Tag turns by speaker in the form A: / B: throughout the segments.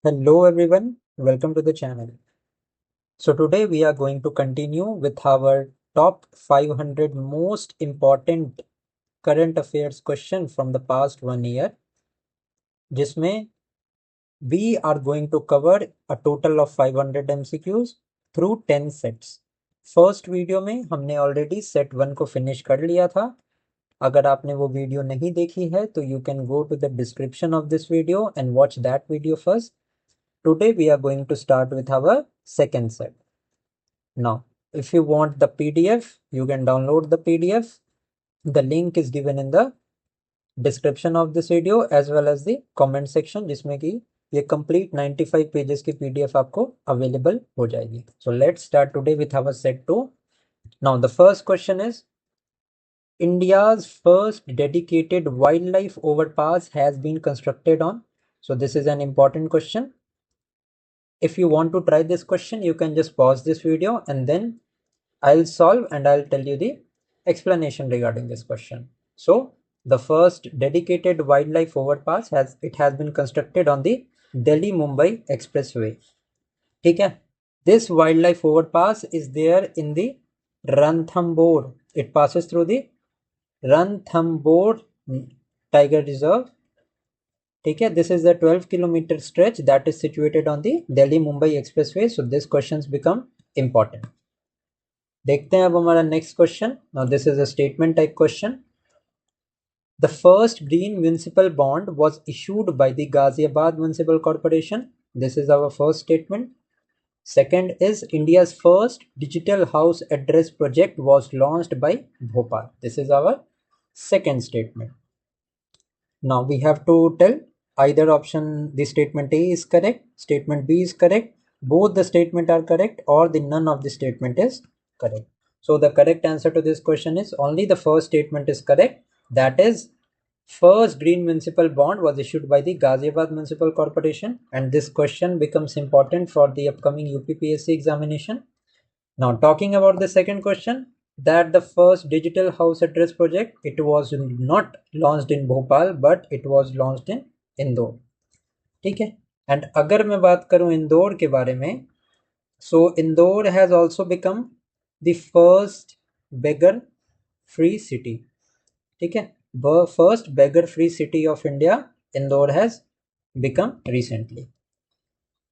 A: Hello everyone, welcome to the channel. So today we are going to continue with our top 500 most important current affairs question from the past 1 year, जिसमें we are going to cover a total of 500 MCQs through 10 sets. First video में हमने already set 1 को finish कर लिया था. अगर आपने वो वीडियो नहीं देखी है तो you can go to the description of this video and watch that video first. Today we are going to start with our second set. Now, if you want the PDF, you can download the PDF. The link is given in the description of this video as well as the comment section, जिसमें कि ये complete 95 pages की PDF आपको available हो जाएगी. So let's start today with our set 2. Now the first question is, India's first dedicated wildlife overpass has been constructed on. So this is an important question. If you want to try this question, you can just pause this video and then I'll solve and I'll tell you the explanation regarding this question. So the first dedicated wildlife overpass has been constructed on the Delhi Mumbai Expressway. Okay. This wildlife overpass is there in the Ranthambore. It passes through the Ranthambore Tiger Reserve. ठीक है, this is the 12-kilometer stretch that is situated on the Delhi Mumbai Expressway. So this questions become important. देखते हैं अब हमारा next question. Now this is a statement type question. The first green municipal bond was issued by the Ghaziabad Municipal Corporation. This is our first statement. Second is India's first digital house address project was launched by Bhopal. This is our second statement. Now we have to tell either option, the statement A is correct, statement B is correct, both the statement are correct, or the none of the statement is correct. So the correct answer to this question is only the first statement is correct. That is, first green municipal bond was issued by the Ghaziabad Municipal Corporation, and this question becomes important for the upcoming UPPSC examination. Now talking about the second question, that the first digital house address project, it was not launched in Bhopal but it was launched in Indore. ठीक है. And अगर मैं बात करूं इंदौर के बारे में, so Indore has also become the first beggar free city. ठीक है, first beggar free city of India Indore has become recently.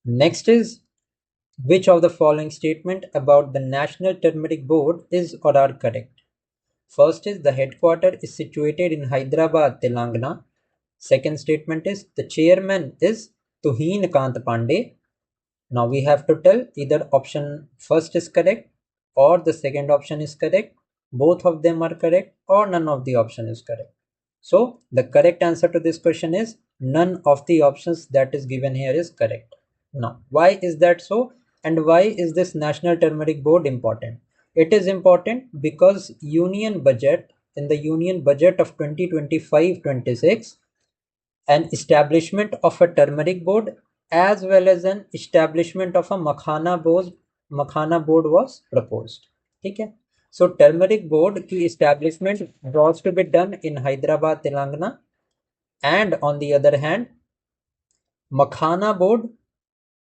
A: Next is, which of the following statement about the National Turmeric Board is or are correct? First is, the headquarter is situated in Hyderabad, Telangana. Second statement is, the chairman is Tuhin Kant Pandey. Now we have to tell either option first is correct or the second option is correct, both of them are correct, or none of the option is correct. So the correct answer to this question is none of the options that is given here is correct. Now why is that so, and why is this National Turmeric Board important? It is important because union budget, in the union budget of 2025-26, an establishment of a turmeric board as well as an establishment of a makhana board was proposed. ठीक है. So turmeric board की establishment was to be done in Hyderabad, Telangana, and on the other hand, makhana board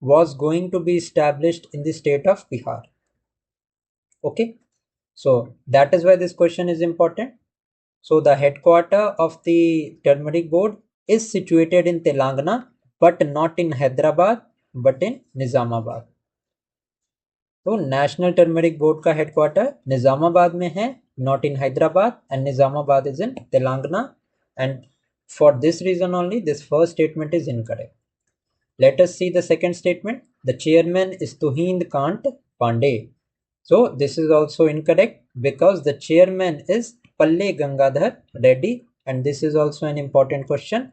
A: was going to be established in the state of Bihar. Okay, so that is why this question is important. So the headquarter of the turmeric board is situated in Telangana, but not in Hyderabad, but in Nizamabad. तो national turmeric board का headquarter Nizamabad में है, not in Hyderabad, and Nizamabad is in Telangana, and for this reason only this first statement is incorrect. Let us see the second statement. The chairman is Tuhind Kant Pandey. So this is also incorrect because the chairman is Palle Gangadhar Reddy, and this is also an important question.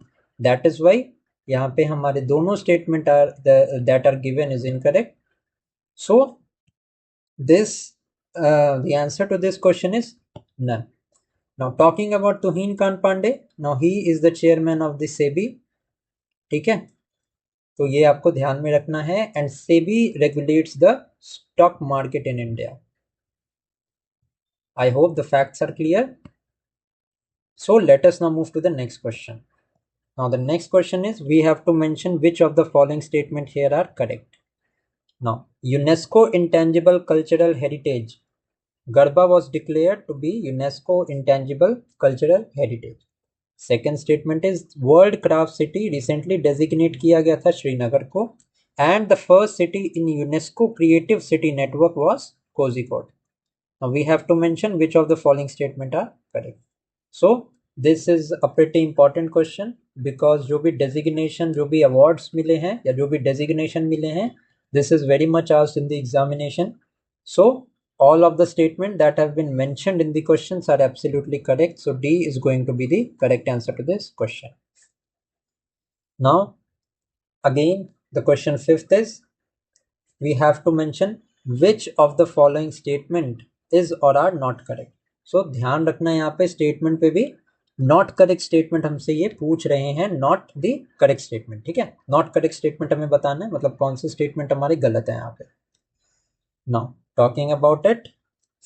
A: That is why यहाँ पे हमारे दोनों statement are that are given is incorrect. So this the answer to this question is none. Now talking about Tuhin Kant Pandey, now he is the chairman of the SEBI. ठीक है, तो ये आपको ध्यान में रखना है. And SEBI regulates the stock market in India. I hope the facts are clear. So let us now move to the next question. Now the next question is, we have to mention which of the following statement here are correct. Now, UNESCO Intangible Cultural Heritage. Garba was declared to be UNESCO Intangible Cultural Heritage. Second statement is World Craft City recently designate किया गया था श्रीनगर को, and the first city in UNESCO Creative City Network was Kozhikode. Now we have to mention which of the following statement are correct. So this is a pretty important question because जो भी designation, जो भी awards मिले हैं या जो भी designation मिले हैं, this is very much asked in the examination. So all of the statements that have been mentioned in the questions are absolutely correct. So D is going to be the correct answer to this question. Now again the question fifth is, we have to mention which of the following statement is or are not correct. So ध्यान रखना है यहाँ पे statement पे भी not correct statement हमसे ये पूछ रहे हैं, नॉट द करेक्ट स्टेटमेंट. ठीक है, नॉट करेक्ट स्टेटमेंट हमें बताना है, मतलब कौन से स्टेटमेंट हमारे गलत है यहाँ पे. Now talking about it,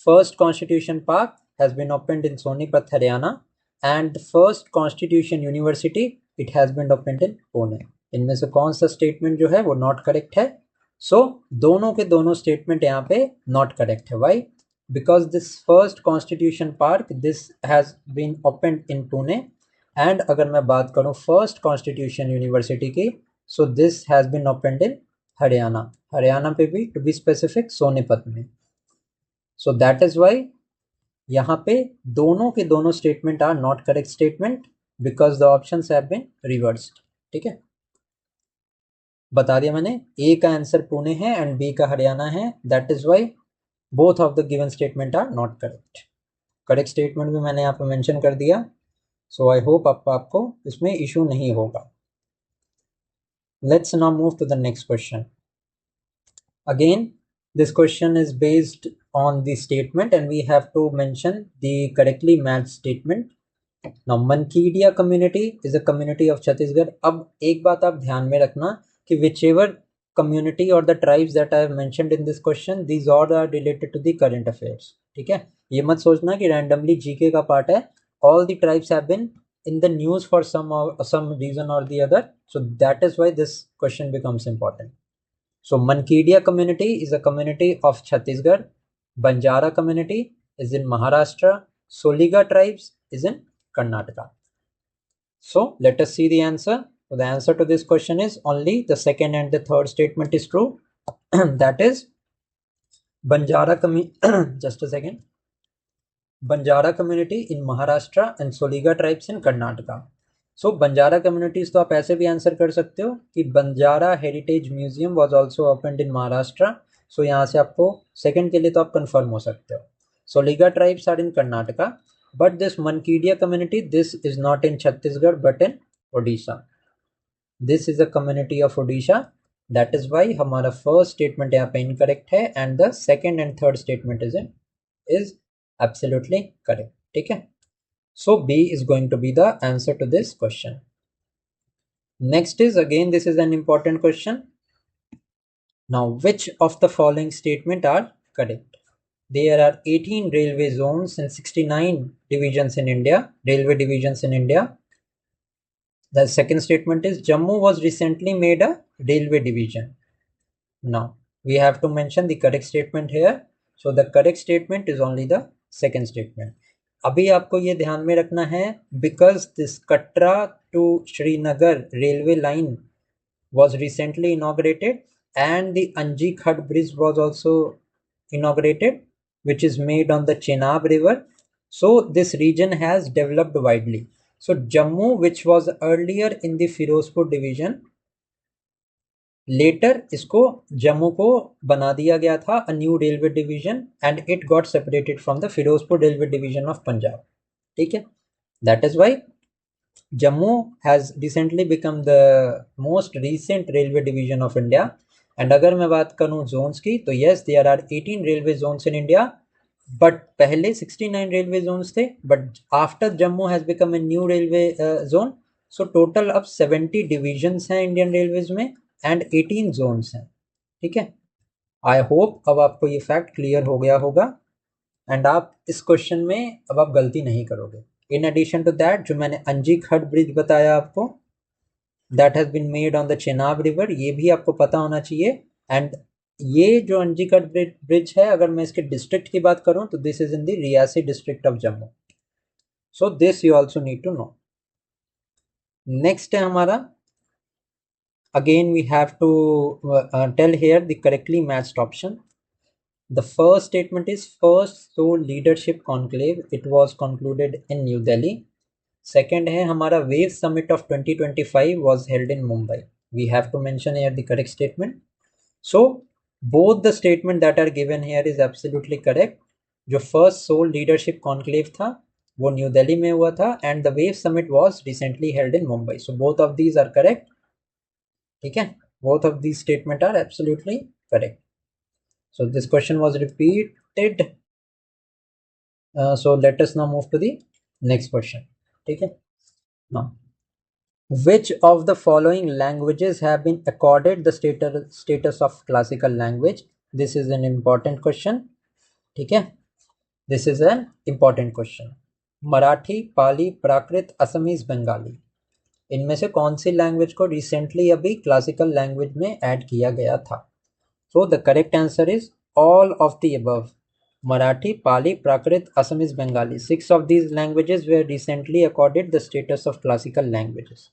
A: first constitution park has been opened in Sonipat Haryana and first constitution university it has been opened in Pune. इनमें से कौन सा स्टेटमेंट जो है वो नॉट करेक्ट है? सो दोनों के दोनों स्टेटमेंट यहाँ पे नॉट करेक्ट है. Y? Because this first constitution park this has been opened in Pune, and अगर मैं बात करूँ first constitution university की, so this has been opened in Haryana. Haryana पे भी to be specific सोनीपत में. So that is why यहाँ पे दोनों के दोनों statement are not correct statement because the options have been reversed. ठीक है, बता दिया मैंने. A का आंसर पुणे है and B का हरियाणा है. That is why both of the given statement are not correct. Correct statement भी मैंने यहाँ पे मेंशन कर दिया. सो आई होप आपको इसमें इशू नहीं होगा. Let's now move to the next question. Again this question is based on the statement and we have to mention the correctly matched statement. Now Mankedia community is a community of Chhattisgarh. अब एक बात आप ध्यान में रखना कि whichever community or the tribes that I have mentioned in this question, these all are related to the current affairs. ठीक है, ये मत सोचना कि randomly GK का पार्ट है. All the tribes have been in the news for some reason or the other, so that is why this question becomes important. So Mankedia community is a community of Chhattisgarh. Banjara community is in Maharashtra. Soliga tribes is in Karnataka. So let us see the answer. So the answer to this question is only the second and the third statement is true. That is Banjara just a second. Banjara community in Maharashtra and Soliga tribes in Karnataka. So Banjara communities तो आप ऐसे भी answer कर सकते हो कि Banjara Heritage Museum was also opened in Maharashtra. So यहाँ से आपको सेकंड के लिए तो आप कंफर्म हो सकते हो. Soliga tribes are in Karnataka, but this Mankedia community, this is not in Chhattisgarh but in Odisha. This is a community of Odisha. That is why हमारा first statement यहाँ पे incorrect है and the second and third statement is absolutely correct. ठीक है, so B is going to be the answer to this question. Next is, again this is an important question. Now which of the following statement are correct? There are 18 railway zones and 69 divisions in India, railway divisions in India. The second statement is Jammu was recently made a railway division. Now we have to mention the correct statement here. So the correct statement is only the second statement. अभी आपको ये ध्यान में रखना है because this Katra to Srinagar railway line was recently inaugurated and the Anji Khad bridge was also inaugurated, which is made on the Chenab river. So this region has developed widely. So Jammu, which was earlier in the Firozpur division, later इसको जम्मू को बना दिया गया था a new railway division and it got separated from the Firozpur railway division of Punjab. ठीक है, that is why Jammu has recently become the most recent railway division of India. And अगर मैं बात करूँ zones की तो yes, there are 18 railway zones in India, but पहले 69 railway zones थे, but after Jammu has become a new railway zone, so total अब 70 divisions हैं Indian Railways में and 18 zones हैं. ठीक है, आई होप अब आपको ये फैक्ट क्लियर हो गया होगा एंड आप इस क्वेश्चन में अब आप गलती नहीं करोगे. इन एडिशन टू दैट, जो मैंने अंजी खड ब्रिज बताया आपको, that has been made on the Chenab river, ये भी आपको पता होना चाहिए। एंड ये जो अंजीकट ब्रिज है, अगर मैं इसके डिस्ट्रिक्ट की बात करूं तो this is in the Reasi district of Jammu. So this you also need to know. Next है हमारा, again we have to tell here the correctly matched option. The first statement is first Seoul leadership conclave, it was concluded in New Delhi. Second है हमारा wave summit of 2025 was held in Mumbai. We have to mention here the correct statement. So both the statement that are given here is absolutely correct. जो first Seoul leadership conclave था वो new Delhi में हुआ था, and the wave summit was recently held in Mumbai. So both of these are correct. ठीक है, both of these statement are absolutely correct. So this question was repeated. So let us now move to the next question. ठीक है, now which of the following languages have been accorded the status of classical language? This is an important question. ठीक है, this is an important question. Marathi, Pali, Prakrit, Assamese, Bengali, इनमें से कौन सी language को recently अभी classical language में add किया गया था? सो the correct answer is all of the above. Marathi, Pali, Prakrit, Assamese, Bengali, 6 of these languages were recently accorded the status of classical languages.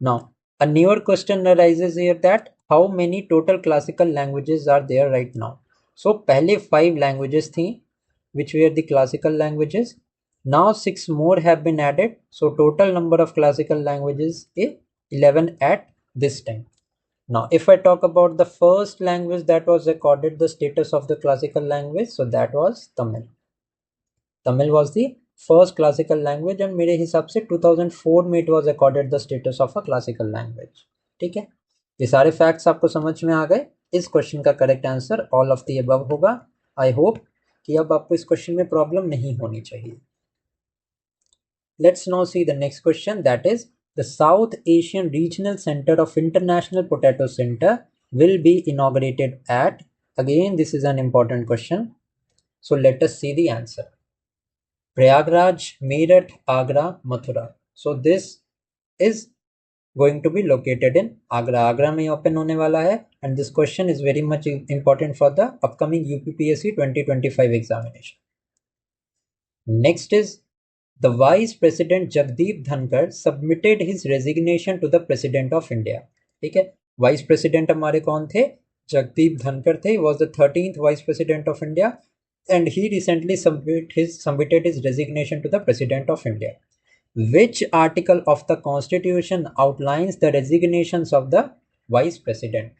A: Now a newer question arises here that how many total classical languages are there right now? So पहले 5 languages थी which were the classical languages. Now 6 more have been added, so total number of classical languages is 11 at this time. Now if I talk about the first language that was accorded the status of the classical language, so that was Tamil. Tamil was the first classical language and मेरे हिसाब से 2004 में it was accorded the status of a classical language. ठीक है, ये सारे facts आपको समझ में आ गए. इस क्वेश्चन का correct answer all of the above होगा. आई होप कि अब आपको इस क्वेश्चन में प्रॉब्लम नहीं होनी चाहिए. Let's now see the next question, that is the South Asian Regional Center of International Potato Center will be inaugurated at, again this is an important question, so let us see the answer. Prayagraj, Meerut, Agra, Mathura. So this is going to be located in Agra. Agra में open होने वाला है, and this question is very much important for the upcoming UPPSC 2025 examination. Next is the Vice President Jagdeep Dhankar submitted his resignation to the President of India. ठीक है, Vice President हमारे कौन थे? जगदीप धनकर थे. Was the 13th Vice President of India and he recently submitted his resignation to the President of India. Which article of the Constitution outlines the resignations of the Vice President?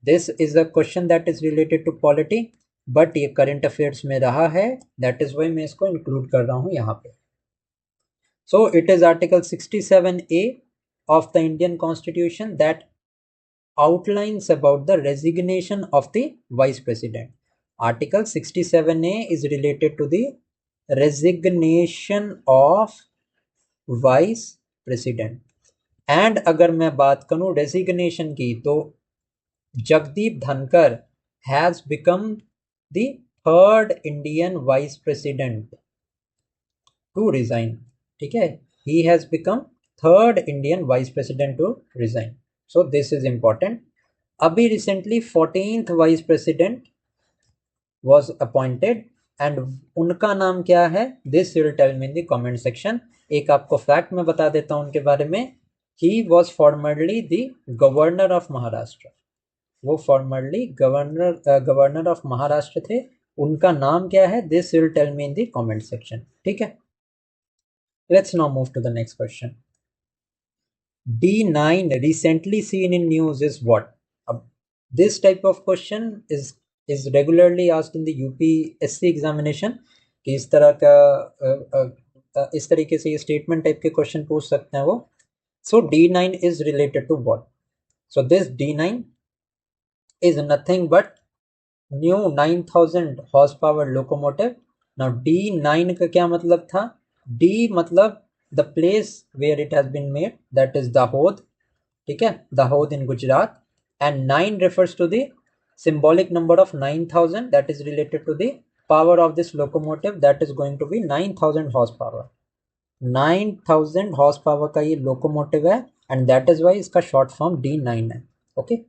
A: This is a question that is related to polity, but ये current affairs में रहा है, that is why मैं इसको include कर रहा हूँ यहाँ पे. So it is Article 67A of the Indian Constitution that outlines about the resignation of the Vice President. Article 67A is related to the resignation of Vice President. And अगर मैं बात करूँ resignation की, तो जगदीप धनकर has become the 3rd Indian Vice President to resign. ठीक है, he has become 3rd Indian Vice President to resign. So this is important. अभी recently 14th Vice President was appointed and उनका नाम क्या है? This you will tell me in the comment section. एक आपको fact मैं बता देता हूँ उनके बारे में. He was formerly the Governor of Maharashtra. वो formerly Governor of Maharashtra थे. उनका नाम क्या है? This you will tell me in the comment section. ठीक है. Let's now move to the next question. D9 recently seen in news is what? This type of question is regularly asked in the UPSC examination. कि इस तरह का इस तरीके से ये स्टेटमेंट टाइप के क्वेश्चन पूछ सकते हैं वो. So D9 is related to what? So this D9 is nothing but new 9000 horsepower locomotive. Now D9 का क्या मतलब था? D मतलब the place where it has been made, that is Dahod. ठीक है, Dahod in Gujarat. And 9 refers to the symbolic number of 9000, that is related to the power of this locomotive, that is going to be 9000 horsepower. 9000 horsepower का ये locomotive है and that is why इसका short form D9 है. Okay,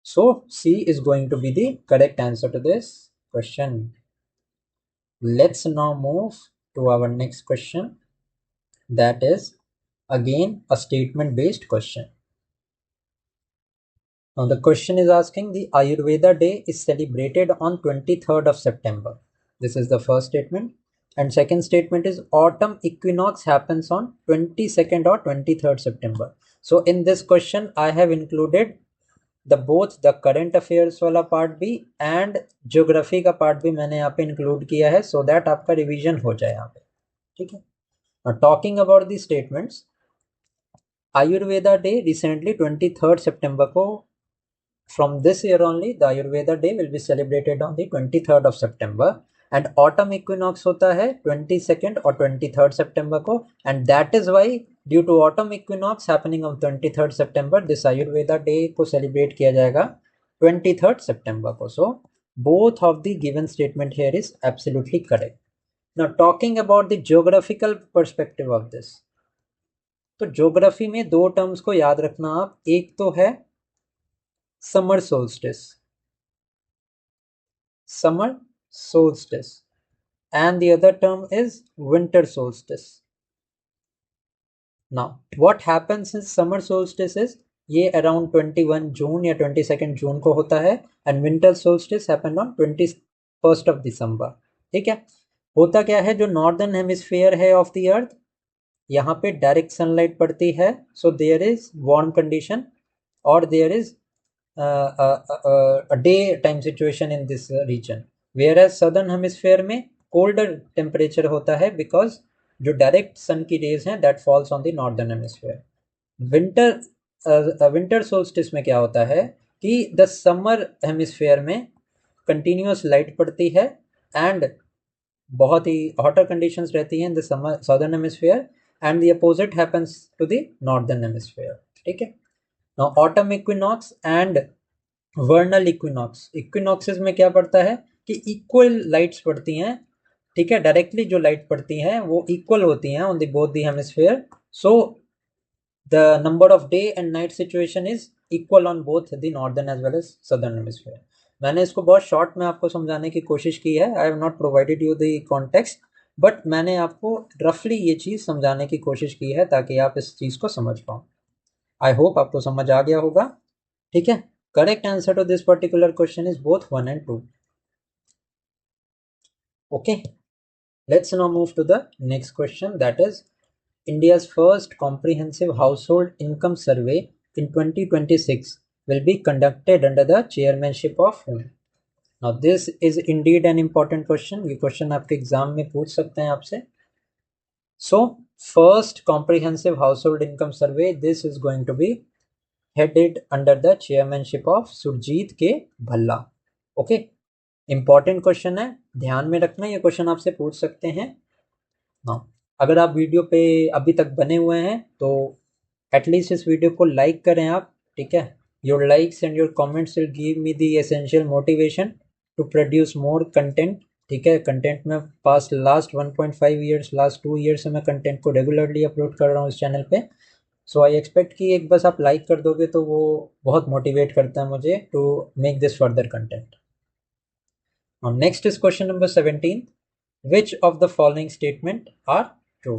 A: so C is going to be the correct answer to this question. Let's now move to our next question, that is again a statement based question. Now the question is asking, the Ayurveda Day is celebrated on 23rd of September. This is the first statement. And second statement is autumn equinox happens on 22nd or 23rd September. So in this question, I have included both the current affairs वाला part भी and geography का part भी मैंने यहाँ पे include किया है, so that आपका revision हो जाए यहाँ पे. ठीक है. Now talking about the statements, Ayurveda Day recently 23rd September को, from this year only, the Ayurveda Day will be celebrated on the 23rd of September, and autumn equinox होता है 22nd और 23rd September को, and that is why due to autumn equinox happening on 23rd September, this Ayurveda Day को celebrate किया जाएगा 23rd September को. So both of the given statement here is absolutely correct. Now talking about the geographical perspective of this, तो geography में दो terms को याद रखना आप. एक तो है summer solstice, and the other term is winter solstice. Now what happens in summer solstice is ये around 21 जून या 22 जून को होता है, and winter solstice happened on 21st of December. ठीक है. होता क्या है, जो नॉर्दर्न हेमिस्फीयर है ऑफ द अर्थ, यहाँ पे डायरेक्ट सनलाइट पड़ती है, so there is warm condition और there is day time situation in this region, whereas southern hemisphere में कोल्डर टेम्परेचर होता है बिकॉज जो डायरेक्ट सन की रेज हैं that falls on the northern hemisphere. Winter solstice में क्या होता है कि द समर हेमिस्फीयर में कंटिन्यूस लाइट पड़ती है एंड बहुत ही हॉटर कंडीशंस रहती हैं in the southern hemisphere, and the opposite happens to the northern hemisphere. ठीक है. Now autumn equinox and vernal equinox, equinoxes में क्या पड़ता है कि इक्वल लाइट्स पड़ती हैं. ठीक है. डायरेक्टली जो लाइट पड़ती हैं वो इक्वल होती हैं on the both the hemisphere, so the number of day and night situation is equal on both the northern as well as southern hemisphere. मैंने इसको बहुत शॉर्ट में आपको समझाने की कोशिश की है. I have not provided you the context, but मैंने आपको रफली ये चीज़ समझाने की कोशिश की है ताकि आप इस चीज़ को समझ पाओ. आई होप आपको समझ आ गया होगा. ठीक है. Correct answer to this particular question is both 1 and 2. Okay, let's now move to the next question, that is India's first comprehensive household income survey in 2026 will be conducted under the chairmanship of whom? Now this is indeed an important question. ये question आपके exam में पूछ सकते हैं आपसे. So first comprehensive household income survey, this is going to be headed under the chairmanship of Surjit K. Bhalla. Okay, important question है, ध्यान में रखना. ये क्वेश्चन आपसे पूछ सकते हैं. हाँ, अगर आप वीडियो पे अभी तक बने हुए हैं तो एटलीस्ट इस वीडियो को लाइक करें आप. ठीक है. Your likes and your comments will give me the essential motivation to produce more content. ठीक है. कंटेंट में past last 1.5 years, last 2 years से मैं कंटेंट को रेगुलरली अपलोड कर रहा हूँ इस चैनल पे. सो आई एक्सपेक्ट कि एक बस आप लाइक कर दोगे तो वो बहुत मोटिवेट करता है मुझे to make this further content. Now next is question number 17. Which of the following statement are true?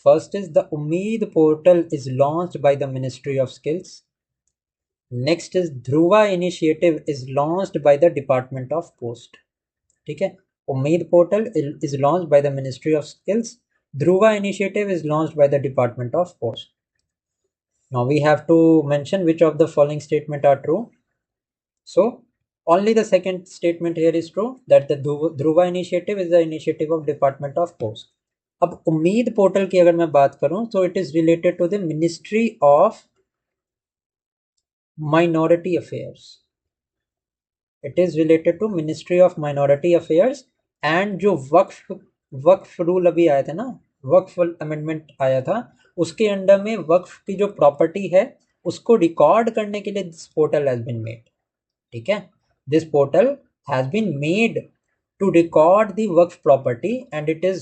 A: First is the Umeed portal is launched by the Ministry of Skills. Next is Dhruva initiative is launched by the Department of Post. ठीक है. Umeed portal is launched by the Ministry of Skills. Dhruva initiative is launched by the Department of Post. Now we have to mention which of the following statement are true. So only the second statement here is true, that the Dhruva initiative is the initiative of Department of Post. अब उम्मीद portal की अगर मैं बात करूं तो it is related to the ministry of minority affairs. It is related to ministry of minority affairs. And जो Waqf rule अभी आया था ना, वक्फ अमेंडमेंट आया था, उसके अंडर में वक्फ की जो प्रॉपर्टी है उसको रिकॉर्ड करने के लिए this portal has been made. ठीक है. This portal has been made to record the Waqf property and it is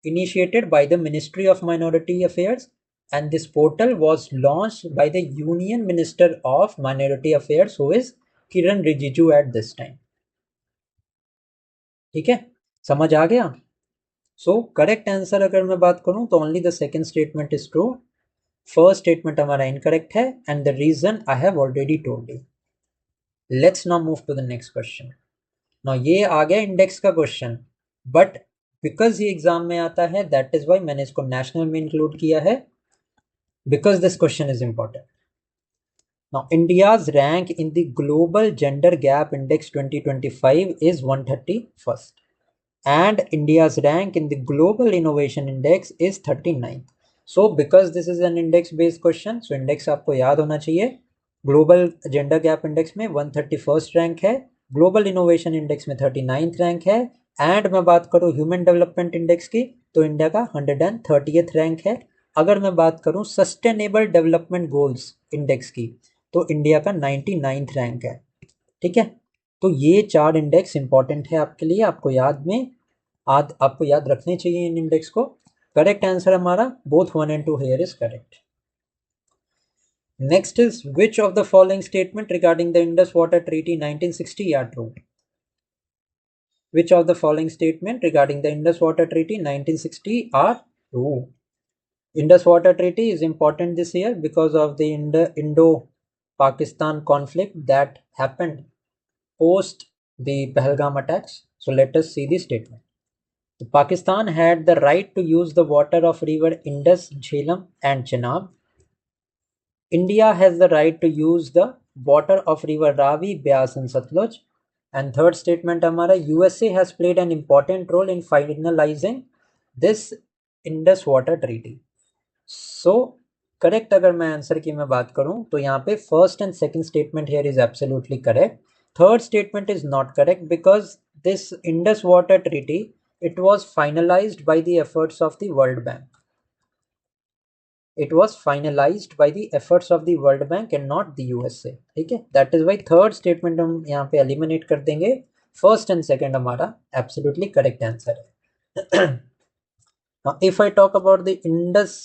A: initiated by the Ministry of Minority Affairs and this portal was launched by the Union Minister of Minority Affairs, who is Kiran Rijiju at this time. ठीक है, समझ आ गया? So correct answer अगर मैं बात करूं तो only the second statement is true, first statement हमारा इनकरेक्ट है, and the reason I have already told you. Let's now move to the next question. Now ये आ गया इंडेक्स का क्वेश्चन, बट बिकॉज ये एग्जाम में आता है दैट इज वाई मैंने इसको नेशनल में इंक्लूड किया है, because this question is important. Now, India's rank in the Global Gender Gap Index 2025 is 131st, and India's rank in the Global Innovation Index is 39th. So, because this is an index-based question, so index आपको याद होना चाहिए. Global Gender Gap Index में 131st rank है, Global Innovation Index में 39th rank है, and मैं बात करूँ ह्यूमन डेवलपमेंट इंडेक्स की तो इंडिया का 130th रैंक है. अगर मैं बात करूं सस्टेनेबल डेवलपमेंट गोल्स इंडेक्स की तो इंडिया का 99th रैंक है. ठीक है, तो ये 4 इंडेक्स इंपॉर्टेंट है आपके लिए, आपको आपको याद रखने चाहिए इन इंडेक्स को. करेक्ट आंसर हमारा both 1 and 2 here is correct. Next is which of the following statement regarding the Indus water treaty 1960 are true. Which of the following statement regarding the Indus Water Treaty 1960 are true? Indus Water Treaty is important this year because of the Indo-Pakistan conflict that happened post the Pahalgam attacks. So let us see the statement. Pakistan had the right to use the water of river Indus, Jhelum and Chenab. India has the right to use the water of river Ravi, Beas and Satluj. And third statement हमारा USA has played an important role in finalizing this Indus Water Treaty. So correct अगर मैं answer की मैं बात करूं तो यहाँ पे first and second statement here is absolutely correct. Third statement is not correct because this Indus water treaty it was finalised by the efforts of the world bank. It was finalized by the efforts of the World Bank and not the USA. ठीक है, that is why third statement हम यहाँ पे eliminate कर देंगे. First and second हमारा absolutely correct answer है. Now, if I talk about the Indus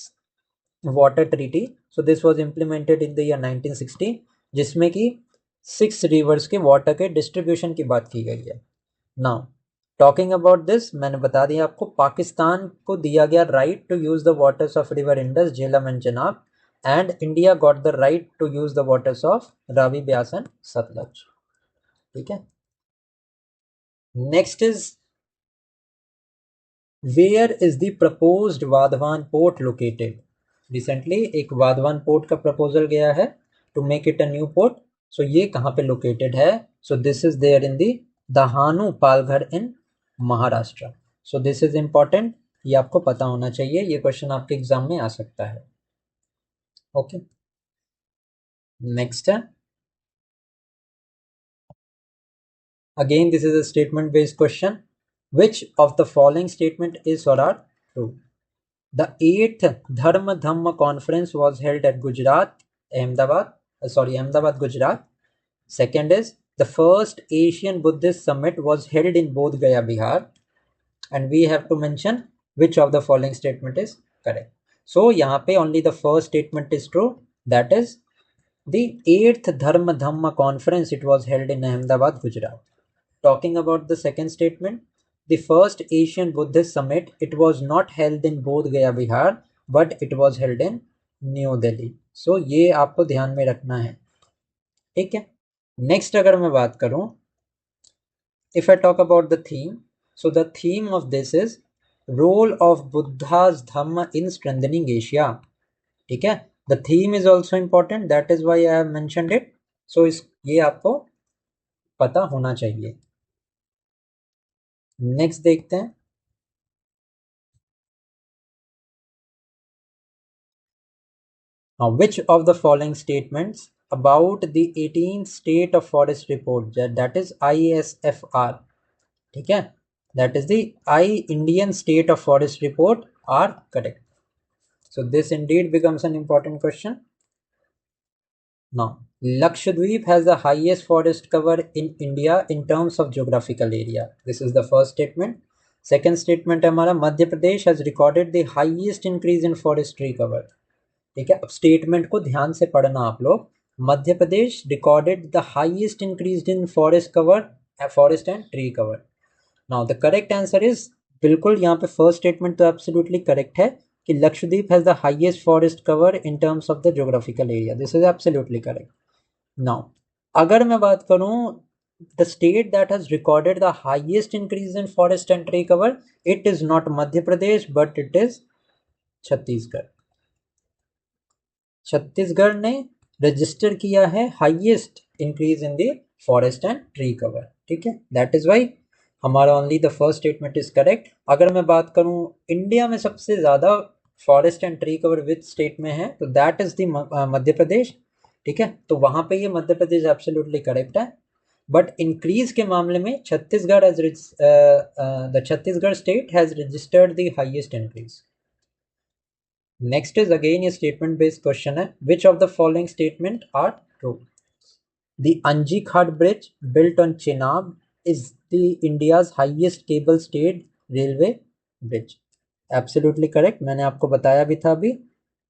A: Water Treaty, so this was implemented in the year 1960, जिसमें कि 6 rivers के water के distribution की बात की गई है. Now, टॉकिंग अबाउट दिस मैंने बता दिया आपको, पाकिस्तान को दिया गया right to use the waters of river Indus, Jhelum and Chenab, and India got the right to use the waters of Ravi, Beas and Sutlej. ठीक है, next is where is the proposed Vadhavan port located. Recently एक वाधवान पोर्ट का प्रपोजल गया है to make it a new port. So ये कहाँ पे located है? So this is there in the Dahanu Palghar in Maharashtra. So this is important, ये आपको पता होना चाहिए, ये क्वेश्चन आपके एग्जाम में आ सकता है. ओके, नेक्स्ट है again this is a statement based question. Which of the following statement is और are true. The 8th Dharma Dhamma conference was held at Gujarat, Ahmedabad Gujarat. Second is the first Asian Buddhist summit was held in Bodh Gaya, Bihar. And we have to mention which of the following statement is correct. So यहाँ पे only the first statement is true, that is the 8th Dharma Dhamma conference, it was held in Ahmedabad, Gujarat. Talking about the second statement, the first Asian Buddhist summit, it was not held in Bodh Gaya, Bihar, but it was held in New Delhi. So ये आपको ध्यान में रखना है. ठीक है, next अगर मैं बात करूं, if I talk about the theme, so the theme of this is role of Buddha's Dhamma in strengthening Asia. ठीक है, the theme is also important, that is why I have mentioned it. So ये आपको पता होना चाहिए. नेक्स्ट देखते हैं. Now, which of the following statements about the 18th State of Forest Report, that is ISFR, ठीक है, that is the Indian State of Forest Report, are correct. So this indeed becomes an important question. Now, Lakshadweep has the highest forest cover in India in terms of geographical area. This is the first statement. Second statement हमारा, Madhya Pradesh has recorded the highest increase in forest tree cover. ठीक है, अब statement को ध्यान से पढ़ना आप लोग। Madhya Pradesh recorded the highest increase in forest and tree cover. Now the correct answer is, बिल्कुल यहाँ पे फर्स्ट स्टेटमेंट तो एब्सोल्युटली करेक्ट है कि Lakshadweep has the highest forest cover in terms of the geographical area, this is absolutely correct. Now अगर मैं बात करूं the state that has recorded the highest increase in forest and tree cover, it is not Madhya Pradesh but it is Chhattisgarh. Chhattisgarh ने register किया है highest increase in the forest and tree cover, ठीक है, that is why हमारा only the first statement is correct. अगर मैं बात करूं इंडिया में सबसे ज़्यादा forest and tree cover which state में है, तो that is the Madhya Pradesh, ठीक है, तो वहां पे ये मध्य प्रदेश एब्सोल्युटली करेक्ट है। बट इंक्रीज के मामले में Chhattisgarh the Chhattisgarh state has registered the highest increase. Next is again ये स्टेटमेंट बेस्ड क्वेश्चन है, which of the following statement are true? The Anji Ghat bridge built on Chenab is the India's highest cable stayed railway bridge. Absolutely correct, मैंने आपको बताया भी था अभी,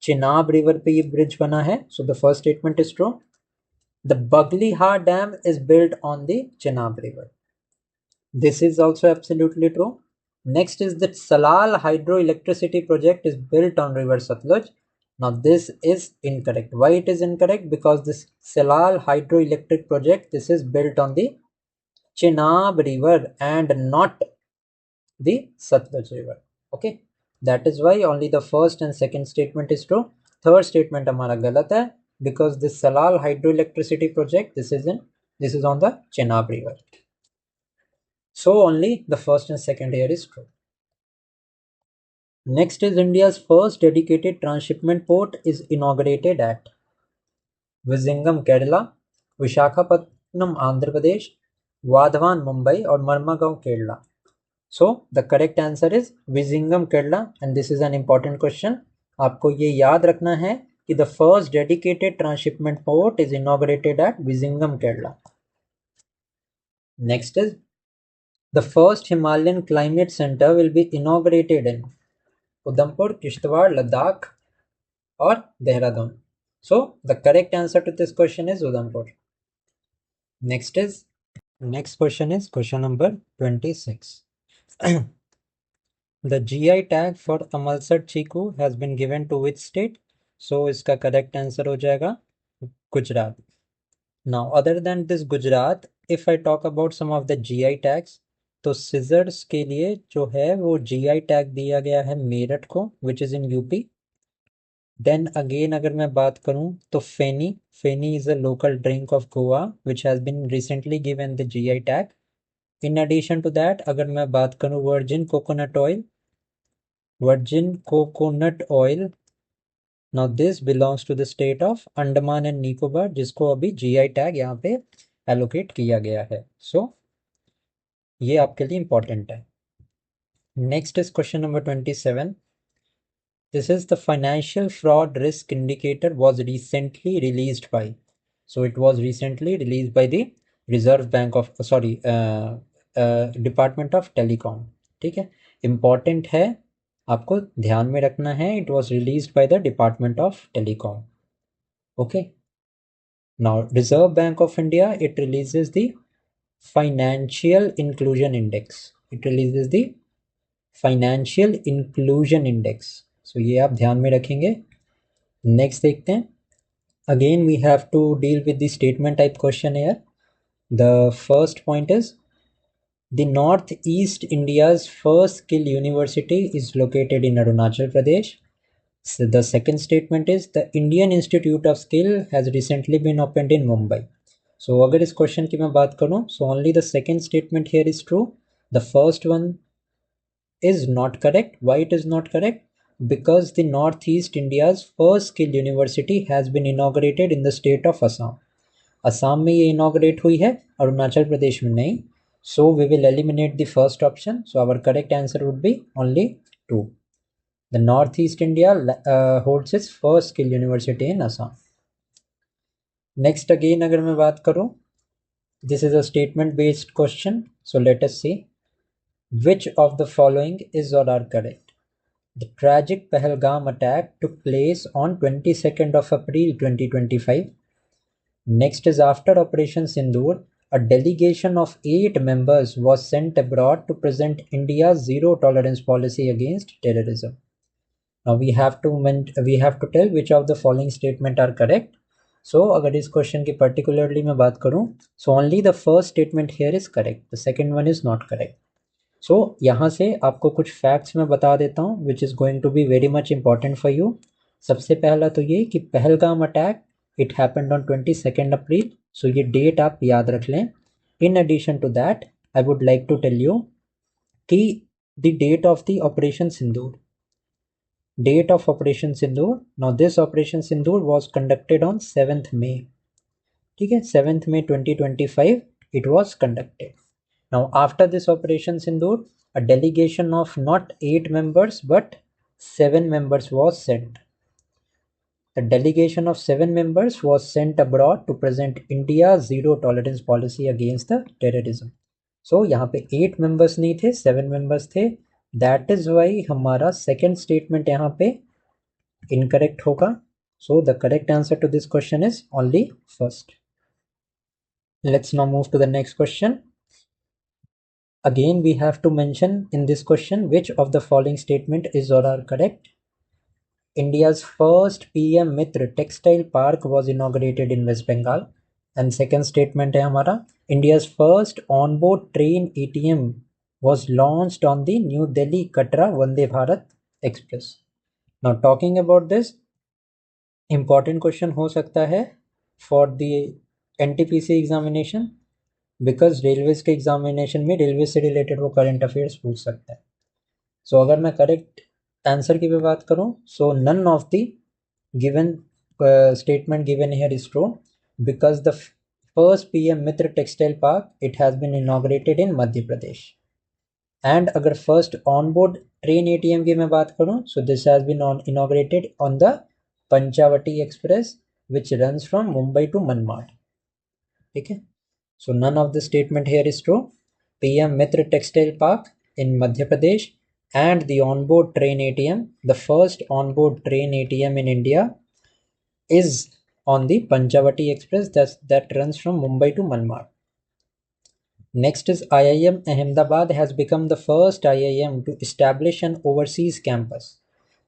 A: Chenab river पे ये ब्रिज बना है, so the first statement is true. The Baglihar Dam is built on the Chenab river. This is also absolutely true. Next is that Salal hydroelectricity project is built on river Satluj. Now this is incorrect. Why it is incorrect? Because this Salal hydroelectric project, this is built on the Chenab river and not the Satluj river. Okay, that is why only the first and second statement is true. Third statement हमारा गलत है, because this Salal hydroelectricity project, this is on the Chenab river. So only the first and second here is true. Next is India's first dedicated transshipment port is inaugurated at Vizhinjam Kerala, Visakhapatnam Andhra Pradesh, Vadhavan Mumbai और Marmagao Kerala. So the correct answer is Vizhinjam Kerala and this is an important question. आपको ये याद रखना है कि the first dedicated transshipment port is inaugurated at Vizhinjam Kerala. Next is the first Himalayan climate centre will be inaugurated in Udhampur, Kishtwar, Ladakh और Dehradun. So the correct answer to this question is Udhampur. Next question is question number 26. The GI tag for Amalsar Chiku has been given to which state? So इसका correct answer हो जाएगा Gujarat. Now other than this Gujarat, if I talk about some of the GI tags, तो scissors के लिए जो है वो GI tag दिया गया है मेरठ को, which is in UP. Then again अगर मैं बात करूं तो फेनी is a local drink of Goa which has been recently given the GI tag. In addition to that, अगर मैं बात करूं virgin coconut oil, now this belongs to the state of Andaman and Nicobar जिसको अभी GI tag यहाँ पे allocate किया गया है। So ये आपके लिए important है। Next is question number 27. This is the financial fraud risk indicator was recently released by. So it was recently released by the Reserve Bank of Department of Telecom. ठीक है, important है, आपको ध्यान में रखना है, it was released by the Department of Telecom. Okay. Now Reserve Bank of India, it releases the Financial Inclusion Index. It releases the Financial Inclusion Index. So ये आप ध्यान में रखेंगे। नेक्स्ट देखते हैं। Again we have to deal with the statement type question here. The first point is the north east India's first skill university is located in Arunachal Pradesh. The second statement is the Indian institute of skill has recently been opened in Mumbai. So अगर इस question की मैं बात करूँ, so only the second statement here is true, the first one is not correct. Why it is not correct? Because the Northeast India's first skill university has been inaugurated in the state of Assam. Assam में ये inaugurate हुई है, अरुणाचल प्रदेश में नहीं. So we will eliminate the first option. So our correct answer would be only 2. The Northeast India holds its first skill university in Assam. Next again अगर मैं बात करूँ, this is a statement based question. So let us see. Which of the following is or are correct? The tragic Pahalgam attack took place on 22nd of April 2025. Next is after Operation Sindoor, a delegation of 8 members was sent abroad to present India's zero tolerance policy against terrorism. Now we have to tell which of the following statement are correct. So अगर इस question की particularly मैं बात करूं, so only the first statement here is correct, the second one is not correct. So यहाँ से आपको कुछ facts मैं बता देता हूँ which is going to be very much important for you. सबसे पहला तो ये कि Pahalgam attack it happened on 22nd April, so ये डेट आप याद रख लें. In addition to that, I would like to tell you कि the date of the Operation Sindoor. Date of Operation Sindoor. Now this Operation Sindoor was conducted on 7th May. ठीक है, 7th May 2025 it was conducted. Now after this Operation Sindoor, a delegation of not 8 members but 7 members was sent. A delegation of 7 members was sent abroad to present India's zero tolerance policy against the terrorism. So यहाँ पे 8 members नहीं थे, 7 members थे. That is why हमारा second statement यहाँ पे incorrect होगा. So the correct answer to this question is only first. Let's now move to the next question. Again we have to mention in this question which of the following statement is or are correct. India's first PM Mitra textile park was inaugurated in West Bengal. And second statement है हमारा, India's first onboard train ATM was launched on the New Delhi Katra Vande Bharat Express. Now talking about this, important question हो सकता है for the NTPC examination, because railways के examination में railway से related वो current affairs पूछ सकता है. सो अगर मैं करेक्ट आंसर की भी बात करूं, so none of the given statement given here is true, because the first PM Mitra textile park it has been inaugurated in Madhya Pradesh. And अगर फर्स्ट ऑनबोर्ड ट्रेन एटीएम की मैं बात करूं, so this has been inaugurated on the Panchavati express which runs from Mumbai to Manmad. ठीक है, so none of the statement here is true. PM Mitra textile park in Madhya Pradesh and the onboard train ATM, the first onboard train ATM in India, is on the Panchavati Express that runs from Mumbai to Manmad. Next is IIM Ahmedabad has become the first IIM to establish an overseas campus.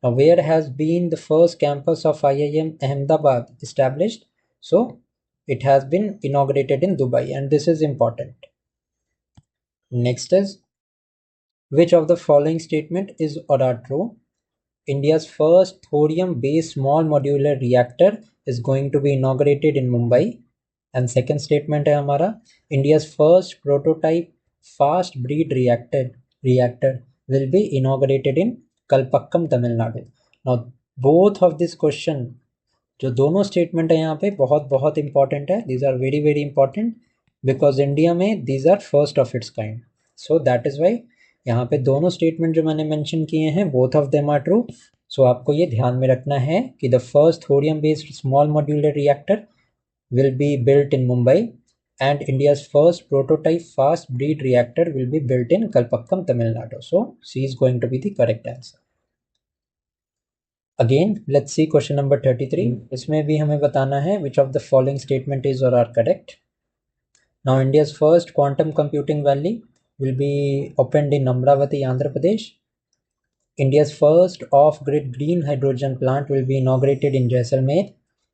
A: Now where has been the first campus of IIM Ahmedabad established? So it has been inaugurated in Dubai, and this is important. Next is, which of the following statement is or are true? India's first thorium-based small modular reactor is going to be inaugurated in Mumbai. And second statement है हमारा, India's first prototype fast breed reactor will be inaugurated in Kalpakkam, Tamil Nadu. Now both of this question, जो दोनों statement है यहाँ पे बहुत बहुत important है. these are very very important because India में these are first of its kind. So that is why यहाँ पे दोनों स्टेटमेंट जो मैंने मेंशन किए हैं both of them are true. So आपको ये ध्यान में रखना है कि the first thorium based small modular reactor will be built in Mumbai and India's first prototype fast breed reactor will be built in Kalpakkam, Tamil Nadu. So C is going to be the correct answer. Again let's see question number 33. इसमें भी हमें बताना है which of the following statement is और are correct. Now India's first quantum computing valley will be opened in Amravati, Andhra Pradesh. India's first off-grid green hydrogen plant will be inaugurated in Jaisalmer,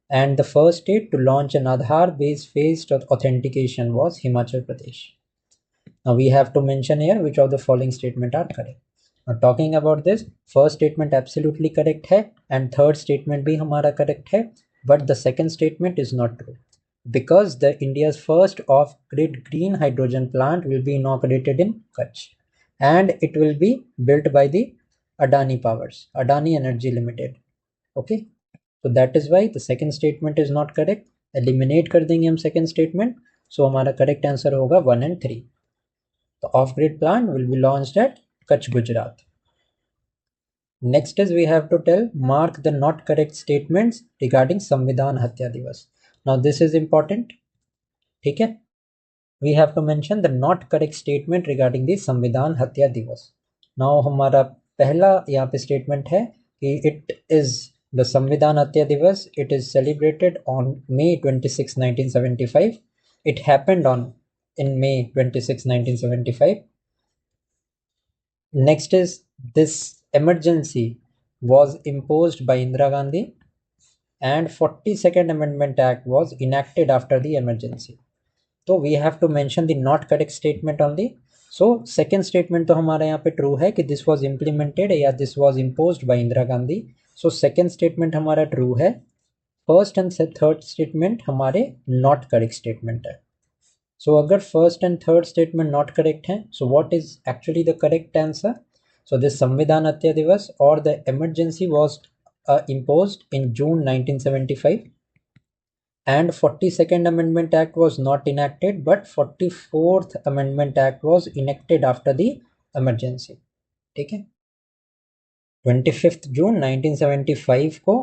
A: and the first state to launch an Aadhaar-based phased authentication was Himachal Pradesh. Now we have to mention here which of the following statement are correct. Now talking about this, first statement absolutely correct है and third statement भी हमारा correct है, but the second statement is not true. Because the India's first off-grid green hydrogen plant will be inaugurated in Kutch, and it will be built by the Adani Energy Limited. Okay, so that is why the second statement is not correct. Eliminate कर देंगे हम second statement. So हमारा correct answer होगा 1 and 3. The off-grid plant will be launched at Kutch, Gujarat. Next is we have to tell mark the not correct statements regarding Samvidhan Hatya Divas. Now this is important. ठीक है, we have to mention the not correct statement regarding the Samvidhan Hatya Divas. Now हमारा पहला यहाँ पे statement है कि it is the संविधान हत्या दिवस, it is celebrated on May 26, 1975. It happened in May 26, 1975. Next is this emergency was imposed by Indira Gandhi and 42nd Amendment Act was enacted after the emergency. तो we have to mention the not correct statement on the. So second statement तो हमारे यहाँ पे true है कि this was implemented या this was imposed by Indira Gandhi. So second statement हमारा true है. फर्स्ट एंड थर्ड स्टेटमेंट हमारे नॉट करेक्ट स्टेटमेंट है. सो अगर first and third statement not correct हैं, so what is actually the correct answer? So this Samvidhan Hatya दिवस और the emergency was imposed in June 1975 and 42nd Amendment Act was not enacted but 44th Amendment Act was enacted after the emergency. ठीक है, 25th June 1975 को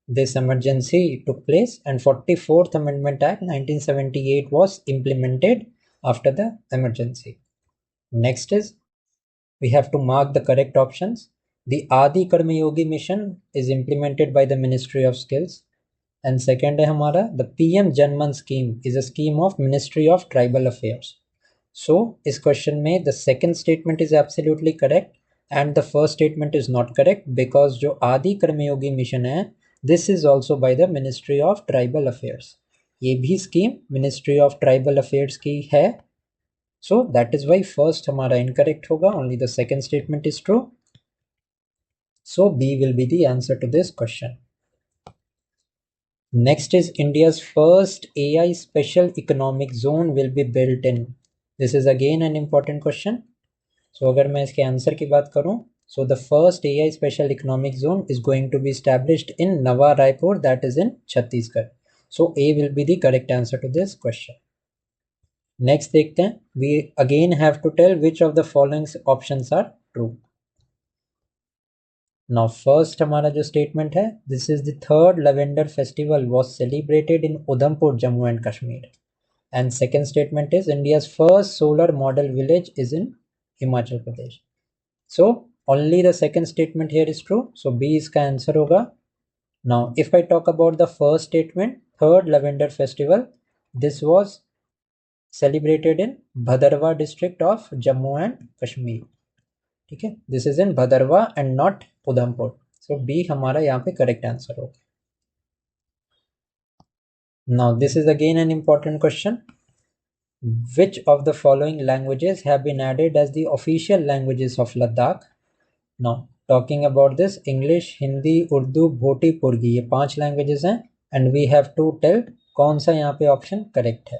A: this emergency took place and 44th Amendment Act 1978 was implemented after the emergency. Next is we have to mark the correct options. The Adi Karma Yogi mission is implemented by the Ministry of Skills. And second है हमारा the PM Janman scheme is a scheme of ministry of tribal affairs. So इस question में the second statement is absolutely correct and the first statement is not correct because जो Adi Karmayogi mission है this is also by the ministry of tribal affairs. ये भी scheme ministry of tribal affairs की है. So that is why first हमारा incorrect होगा, only the second statement is true. So B will be the answer to this question. Next is India's first AI special economic zone will be built in. This is again an important question. So अगर मैं इसके answer की बात करूं, so the first AI special economic zone is going to be established in Nava Raipur, that is in Chhattisgarh. So A will be the correct answer to this question. Next देखते हैं, we again have to tell which of the following options are true. Now first हमारा जो statement है, this is the third lavender festival was celebrated in Udhampur Jammu and Kashmir. And second statement is India's first solar model village is in Himachal Pradesh. So only the second statement here is true, so B इसका answer होगा. Now if I talk about the first statement, third lavender festival, this was celebrated in Bhaderwah district of Jammu and Kashmir. ठीक है, this is in Bhaderwah and not Udhampur. So B हमारा यहाँ पे correct answer होगा. Now this is again an important question. Which of the following languages have been added as the official languages of Ladakh? Now talking about this, English, Hindi, Urdu, Bhoti, Purgi, ये 5 languages हैं and we have to tell कौन सा यहाँ पे option correct है.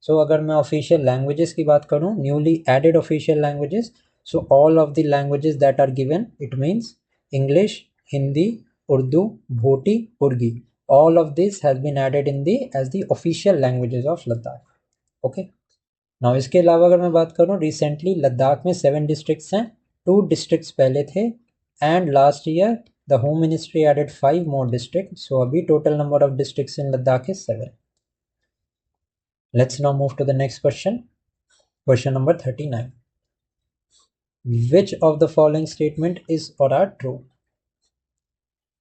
A: So अगर मैं official languages की बात करूँ, newly added official languages, so all of the languages that are given, it means English, Hindi, Urdu, Bhoti, Purgi, all of this has been added in the as the official languages of Ladakh. Okay, now इसके अलावा अगर मैं बात करूँ, recently Ladakh में 7 districts हैं, 2 districts पहले थे and last year the home ministry added 5 more district. So अभी total number of districts in Ladakh is 7. Let's now move to the next question. Question number 39. Which of the following statement is or are true?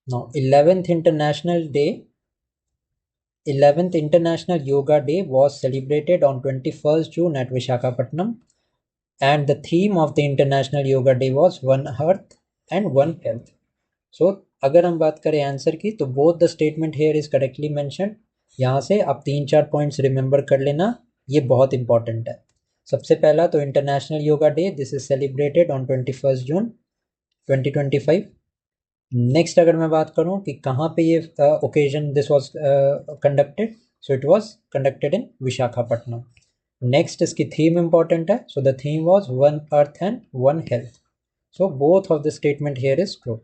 A: Now 11th International Yoga Day was celebrated on 21st June at Visakhapatnam and the theme of the International Yoga Day was One Earth and One Health. So अगर हम बात करें answer की, तो both the statement here is correctly mentioned. यहाँ से आप 3-4 points remember कर लेना, ये बहुत इंपॉर्टेंट है. सबसे पहला तो international yoga day, this is celebrated on 21 June 2025. Next अगर मैं बात करूं कि कहाँ पे ये occasion this was conducted, so it was conducted in Visakhapatnam. Next इसकी थीम इंपॉर्टेंट है, so the theme was one earth and one health. So both of the statement here is true.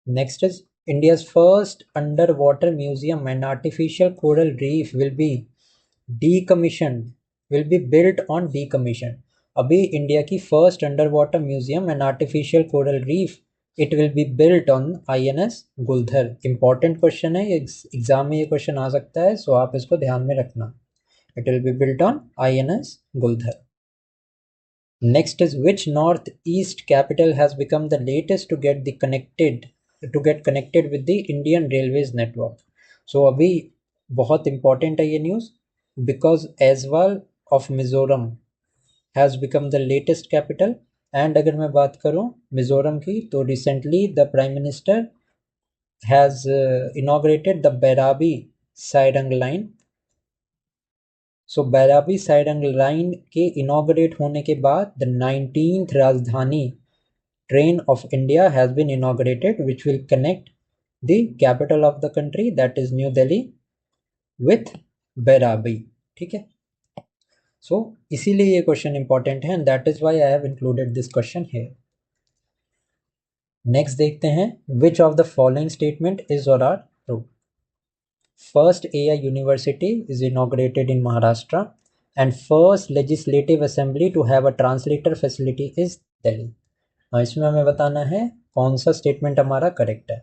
A: Next is India's first under water museum and artificial coral reef will be decommissioned, will be built on decommission. अभी India की first under water museum and artificial coral reef, it will be built on INS Guldar. Important question है, exam में ये question आ सकता है, सो आप इसको ध्यान में रखना. It will be built on INS Guldhar. Next is which northeast capital has become the latest to get connected with the Indian Railways network. So अभी बहुत important है ये news because Aizawl of Mizoram has become the latest capital. And अगर मैं बात करूँ मिजोरम की तो recently the Prime Minister has inaugurated the Bairabi Sairang line. सो बैराबी साइरंग लाइन के इनॉग्रेट होने के बाद द 19th राजधानी train of India has been inaugurated which will connect the capital of the country that is New Delhi with Bairabi. ठीक है, so इसीलिए ये क्वेश्चन इंपॉर्टेंट है and that is why I have included this question here. Next देखते हैं which of the following statement is or are true. First AI University is inaugurated in Maharashtra and first legislative assembly to have a translator facility is Delhi. इसमें हमें बताना है कौन सा statement हमारा correct है.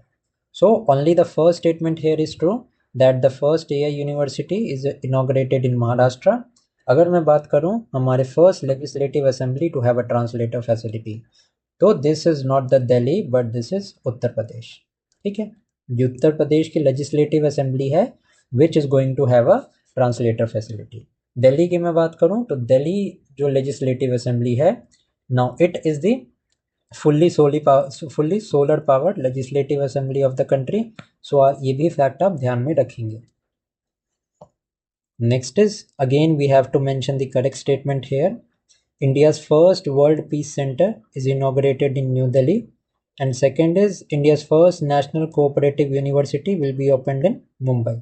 A: So only the first statement here is true that the first AI university is inaugurated in Maharashtra. अगर मैं बात करूं हमारे first legislative assembly to have a translator facility, तो this is not the Delhi but this is Uttar Pradesh. ठीक है, ये उत्तर प्रदेश की लेजिस्लेटिव असेंबली है which is going to have a translator facility. Delhi की मैं बात करूं तो दिल्ली जो लेजिस्लेटिव असेंबली है, now it is the fully solar powered legislative assembly of the country. So ये भी फैक्ट आप ध्यान में रखेंगे. Next is again we have to mention the correct statement here. India's first World Peace Center is inaugurated in New Delhi, and second is India's first National Cooperative University will be opened in Mumbai.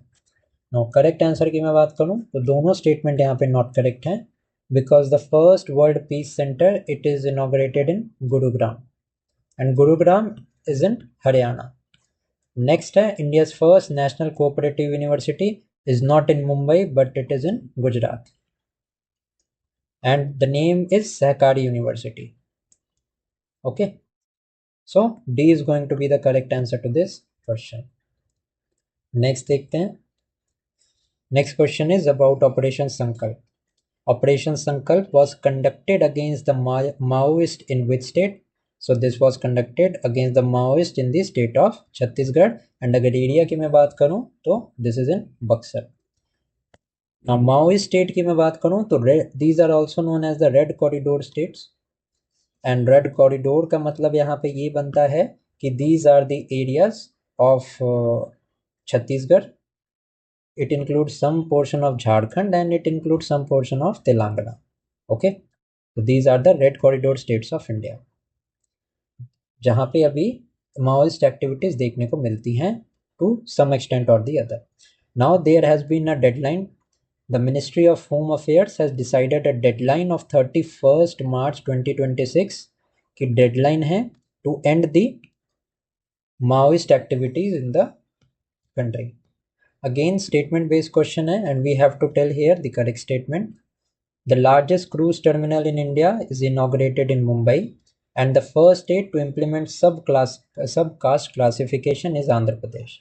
A: Now correct answer की मैं बात करूँ तो दोनों statement यहाँ पे not correct हैं because the first World Peace Center it is inaugurated in Gurugram and Gurugram is in Haryana. Next है India's first National Cooperative University is not in Mumbai but it is in Gujarat and the name is Sahkari University. Okay, so D is going to be the correct answer to this question. Next देखते हैं. Next question is about Operation Sankalp. Operation Sankalp was conducted against the Maoist in which state? So this was conducted against the Maoist in the state of Chhattisgarh and अगर area की मैं बात करूं तो this is in Buxar. Now Maoist state की मैं बात करूं तो these are also known as the Red Corridor states and Red Corridor का मतलब यहाँ पे ये बनता है कि these are the areas of Chhattisgarh. It includes some portion of Jharkhand and it includes some portion of Telangana. Okay, so these are the Red Corridor states of India जहाँ पे अभी माओइस्ट एक्टिविटीज देखने को मिलती हैं to some extent or the other. Now there has been a deadline. The Ministry of Home Affairs has decided a deadline of 31st March 2026 की deadline है to end the Maoist activities in the country. Again statement based question है and we have to tell here the correct statement. The largest cruise terminal in India is inaugurated in Mumbai and the first state to implement subcaste classification is Andhra Pradesh.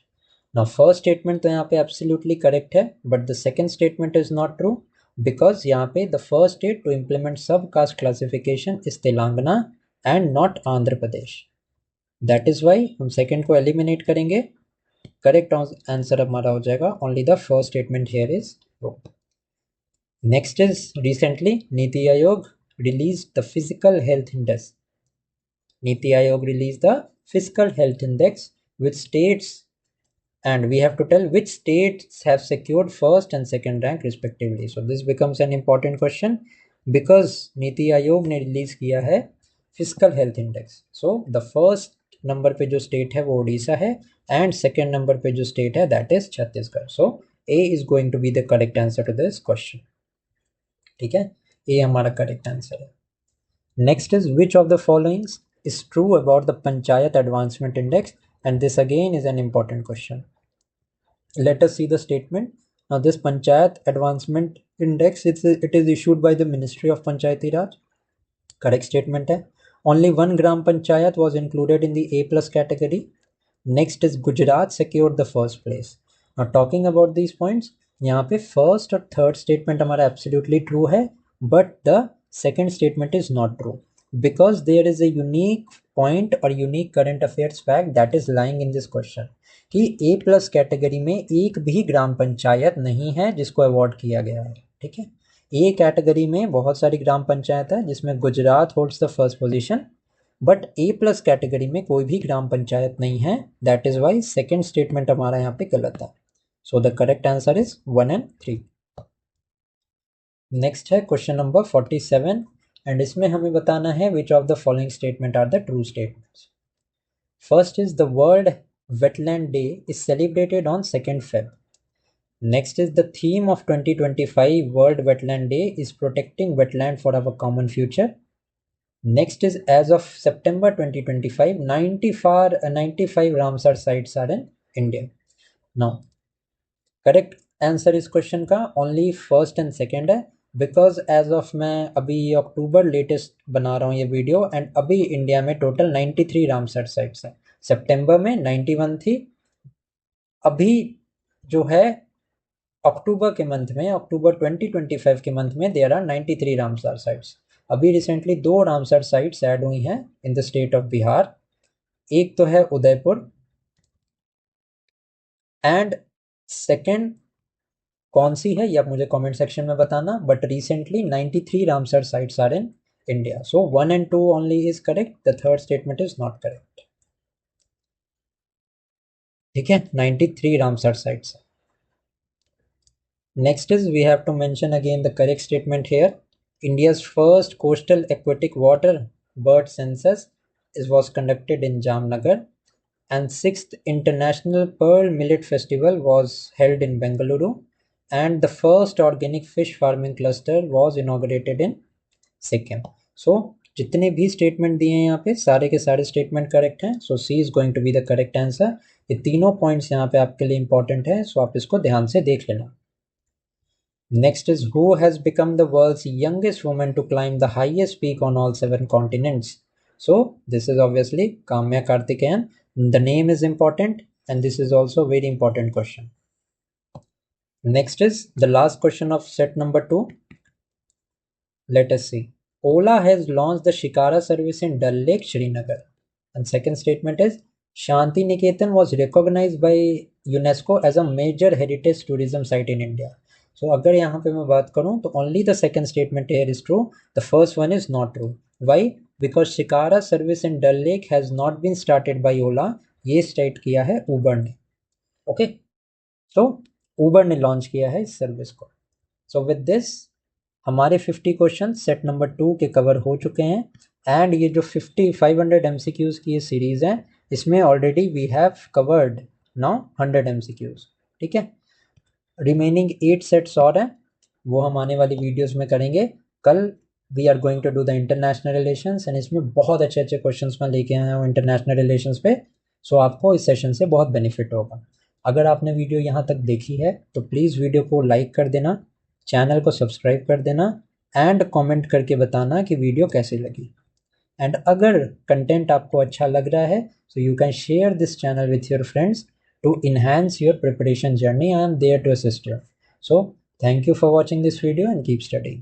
A: Now first statement तो यहाँ पे absolutely correct है but the second statement is not true because यहाँ पे the first state to implement subcaste classification is Telangana and not Andhra Pradesh. That is why हम second को eliminate करेंगे. Correct answer हमारा हो जाएगा only the first statement here is true. Next is recently NITI Aayog release the physical health index. NITI Aayog release the physical health index which states and we have to tell which states have secured first and second rank respectively. So this becomes an important question because NITI Aayog ने release किया है physical health index. So the first number पे जो state है वो उड़ीसा है and second number पे जो स्टेट है that is Chhattisgarh. So A is going to be the correct answer to this question. ठीक है, ए हमारा करेक्ट आंसर है. Next is which of the following is true about the panchayat advancement index and this again is an important question. Let us see the statement. Now this Panchayat Advancement Index, it is issued by the Ministry of Panchayati Raj. Correct statement है. Only one Gram Panchayat was included in the A+ category. Next is Gujarat secured the first place. Now talking about these points, यहाँ पे first और third statement हमारा absolutely true है, but the second statement is not true because there is a unique point or unique current affairs fact that is lying in this question कि A plus category में एक भी ग्राम पंचायत नहीं है जिसको अवॉर्ड किया गया है। ठीक है, ए कैटेगरी में बहुत सारी ग्राम पंचायत है जिसमें Gujarat holds the first position, but A plus category में कोई भी ग्राम पंचायत नहीं है। That is why second statement हमारा यहाँ पे गलत है। So the correct answer is 1 and 3। Next है क्वेश्चन नंबर 47 एंड इसमें हमें बताना है which of the following statement are the true statements. First is the world wetland day is celebrated on 2nd Feb। Next is the theme of 2025 World Wetland Day is protecting wetland for our common future. Next is as of September 2025, 95 Ramsar sites are in India. Now, correct answer इस question का only first and second है because as of मैं अभी अक्टूबर latest बना रहा हूँ ये video and अभी इंडिया में टोटल 93 रामसर साइट्स हैं। सितंबर में 91 थी, अभी जो है अक्टूबर के मंथ में, अक्टूबर 2025 के मंथ में देयर आर 93 रामसर साइट्स। अभी रिसेंटली 2 रामसर साइट्स ऐड हुई हैं in the state of Bihar, एक तो है उदयपुर एंड सेकेंड कौन सी है ये आप मुझे कमेंट सेक्शन में बताना, but recently 93 Ramsar sites are in India. So 1 and 2 only is correct, the third statement is not correct. ठीक है, 93 Ramsar sites. Next is we have to mention again the correct statement here. India's first coastal aquatic water bird census was conducted in Jamnagar, and 6th International Pearl Millet Festival was held in Bengaluru, and the first organic fish farming cluster was inaugurated in Sikkim. So जितने भी statement दिए हैं यहाँ पे सारे के सारे statement correct हैं। So C is going to be the correct answer. ये तीनों पॉइंट्स यहाँ पे आपके लिए इंपॉर्टेंट है, सो आप इसको ध्यान से देख लेना। Next is who has become the world's youngest woman to climb the highest peak on all 7 continents. So this is obviously Kamya Karthikeyan. The name is important and this is also a very important question. Next is the last question of set number 2. Let us see. Ola has launched the Shikara service in Dal Lake, Srinagar. And second statement is Shanti Niketan was recognized by UNESCO as a major heritage tourism site in India. So अगर यहाँ पे मैं बात करूँ तो only the second statement here is true. The first one is not true. Why? Because Shikara service in Dal Lake has not been started by Ola. ये start किया है Uber ने। Okay? So Uber ने launch किया है इस service को। So with this हमारे 50 क्वेश्चन सेट नंबर 2 के कवर हो चुके हैं एंड ये जो 500 MCQs की ये सीरीज है इसमें already we have covered now 100 MCQs। ठीक है, रिमेनिंग 8 सेट्स और हैं, वो हम आने वाली वीडियोस में करेंगे। कल we are going to do the international relations and इसमें बहुत अच्छे अच्छे क्वेश्चंस मैं लेके आया हूँ इंटरनेशनल रिलेशंस पे। सो आपको इस सेशन से बहुत बेनिफिट होगा। अगर आपने वीडियो यहाँ तक देखी है तो प्लीज़ वीडियो को लाइक कर देना, चैनल को सब्सक्राइब कर देना एंड कमेंट करके बताना कि वीडियो कैसी लगी। एंड अगर कंटेंट आपको अच्छा लग रहा है so you can share this channel with your friends to enhance your preparation journey. I am there to assist you. So thank you for watching this video and keep studying.